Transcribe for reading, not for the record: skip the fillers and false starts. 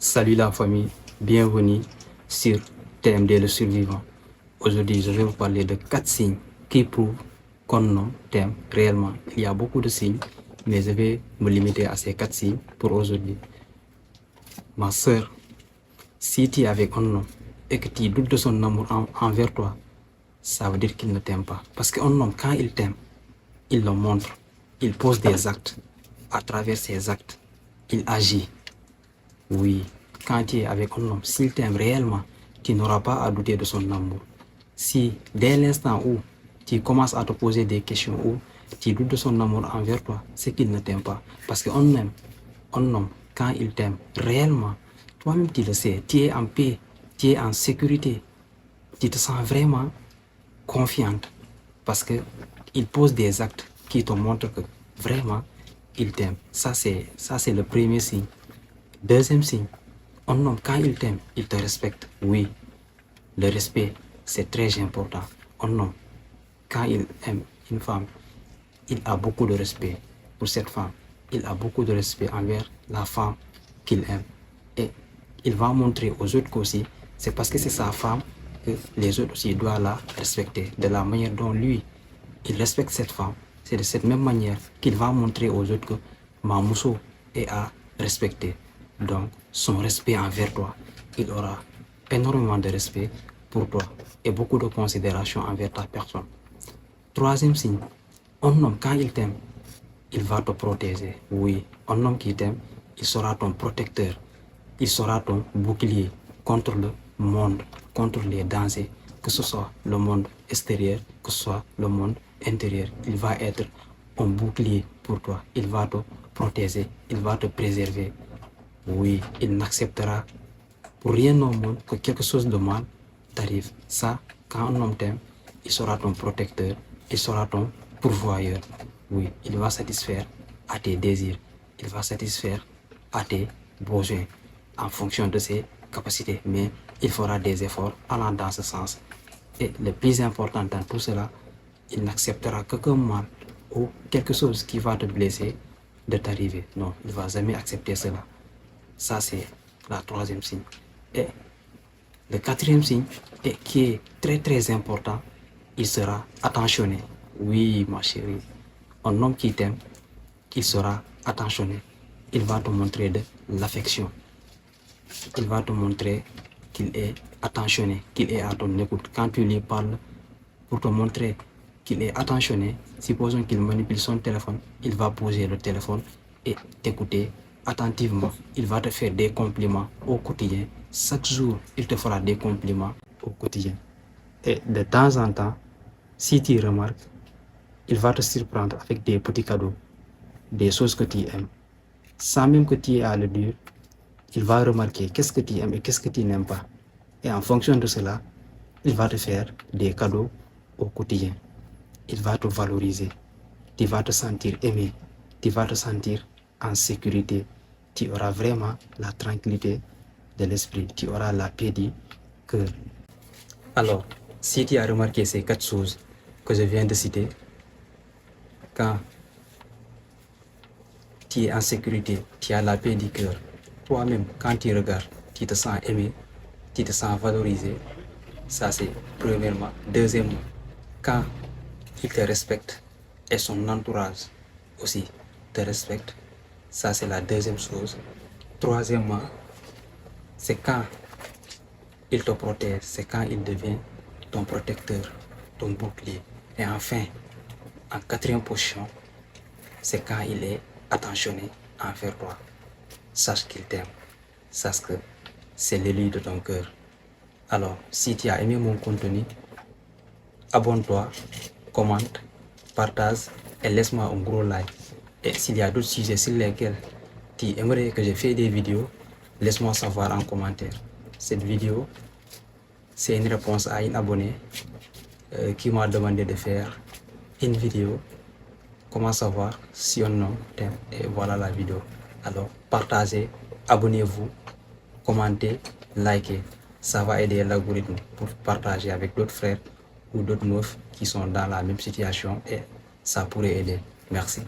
Salut la famille, bienvenue sur TMD le survivant. Aujourd'hui, je vais vous parler de 4 signes qui prouvent qu'on nomme t'aime réellement. Il y a beaucoup de signes, mais je vais me limiter à ces 4 signes pour aujourd'hui. Ma soeur, si tu es avec un homme et que tu doutes de son amour envers toi, ça veut dire qu'il ne t'aime pas. Parce qu'un homme, quand il t'aime, il le montre. Il pose des actes. À travers ces actes, il agit. Oui, quand tu es avec un homme, s'il t'aime réellement, tu n'auras pas à douter de son amour. Si dès l'instant où tu commences à te poser des questions ou tu doutes de son amour envers toi, c'est qu'il ne t'aime pas. Parce qu'un homme, quand il t'aime réellement, toi-même tu le sais, tu es en paix, tu es en sécurité, tu te sens vraiment confiante. Parce qu'il pose des actes qui te montrent que vraiment il t'aime. Ça, c'est le premier signe. Deuxième signe, un homme, quand il t'aime, il te respecte. Oui, le respect, c'est très important. Un homme, quand il aime une femme, il a beaucoup de respect pour cette femme. Il a beaucoup de respect envers la femme qu'il aime. Et il va montrer aux autres qu'aussi, c'est parce que c'est sa femme que les autres aussi doivent la respecter. De la manière dont lui, il respecte cette femme, c'est de cette même manière qu'il va montrer aux autres que Mamousso est à respecter. Donc, son respect envers toi, il aura énormément de respect pour toi et beaucoup de considération envers ta personne. Troisième signe, un homme, quand il t'aime, il va te protéger. Oui, un homme qui t'aime, il sera ton protecteur. Il sera ton bouclier contre le monde, contre les dangers, que ce soit le monde extérieur, que ce soit le monde intérieur. Il va être un bouclier pour toi. Il va te protéger, il va te préserver. Oui, il n'acceptera pour rien au monde que quelque chose de mal t'arrive. Ça, quand un homme t'aime, il sera ton protecteur, il sera ton pourvoyeur. Oui, il va satisfaire à tes désirs, il va satisfaire à tes besoins en fonction de ses capacités. Mais il fera des efforts allant dans ce sens. Et le plus important dans tout cela, il n'acceptera qu'un mal ou quelque chose qui va te blesser de t'arriver. Non, il ne va jamais accepter cela. Ça, c'est la troisième signe. Et le quatrième signe, et qui est très très important, il sera attentionné. Oui, ma chérie, un homme qui t'aime, il sera attentionné. Il va te montrer de l'affection. Il va te montrer qu'il est attentionné, qu'il est à ton écoute. Quand tu lui parles pour te montrer qu'il est attentionné, supposons qu'il manipule son téléphone, il va poser le téléphone et t'écouter attentivement. Il va te faire des compliments au quotidien. Chaque jour, il te fera des compliments au quotidien. Et de temps en temps, si tu remarques, il va te surprendre avec des petits cadeaux, des choses que tu aimes. Sans même que tu aies à le dire, il va remarquer qu'est-ce que tu aimes et qu'est-ce que tu n'aimes pas. Et en fonction de cela, il va te faire des cadeaux au quotidien. Il va te valoriser. Tu vas te sentir aimé. Tu vas te sentir en sécurité. Tu auras vraiment la tranquillité de l'esprit. Tu auras la paix du cœur. Alors, si tu as remarqué ces 4 choses que je viens de citer, quand tu es en sécurité, tu as la paix du cœur. Toi-même, quand tu regardes, tu te sens aimé, tu te sens valorisé. Ça, c'est premièrement. Deuxièmement, quand il te respecte et son entourage aussi te respecte, ça, c'est la deuxième chose. Troisièmement, c'est quand il te protège, c'est quand il devient ton protecteur, ton bouclier. Et enfin, en quatrième position, c'est quand il est attentionné envers toi. Sache qu'il t'aime, sache que c'est l'élu de ton cœur. Alors, si tu as aimé mon contenu, abonne-toi, commente, partage et laisse-moi un gros like. Et s'il y a d'autres sujets sur lesquels tu aimerais que je fasse des vidéos, laisse-moi savoir en commentaire. Cette vidéo, c'est une réponse à une abonnée qui m'a demandé de faire une vidéo. Comment savoir si un homme t'aime? Et voilà la vidéo. Alors, partagez, abonnez-vous, commentez, likez. Ça va aider l'algorithme pour partager avec d'autres frères ou d'autres meufs qui sont dans la même situation et ça pourrait aider. Merci.